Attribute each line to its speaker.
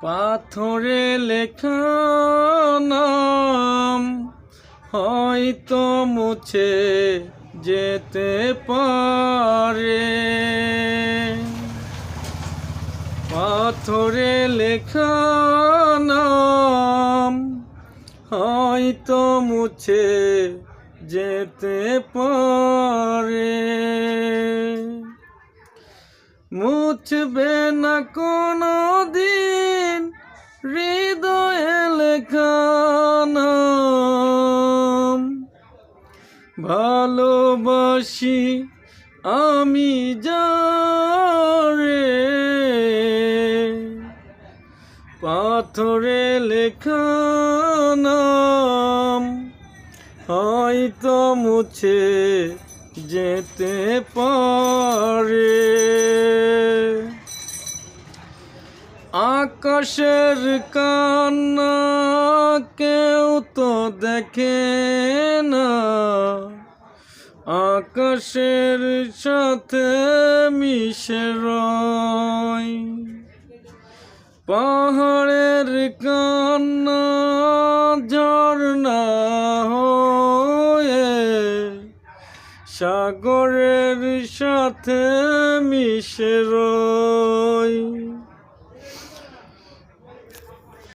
Speaker 1: পাথরে লেখা নাম হয়তো মুছে যেতে পারে। পাথরে লেখা নাম হয়তো মুছে যেতে পারে। মুছবে না কোনো দিন হৃদয়ে লেখা নাম। ভালোবাসি আমি যারে, পাথরে লেখা নাম হয়তো মুছে যেতে পারে। আকাশের কান্না কেউ তো দেখে না, আকাশের সাথে মিশে রয়। পাহাড়ের কান্না ঝর্ণা হয়ে সাগরের সাথে মিশে রয়।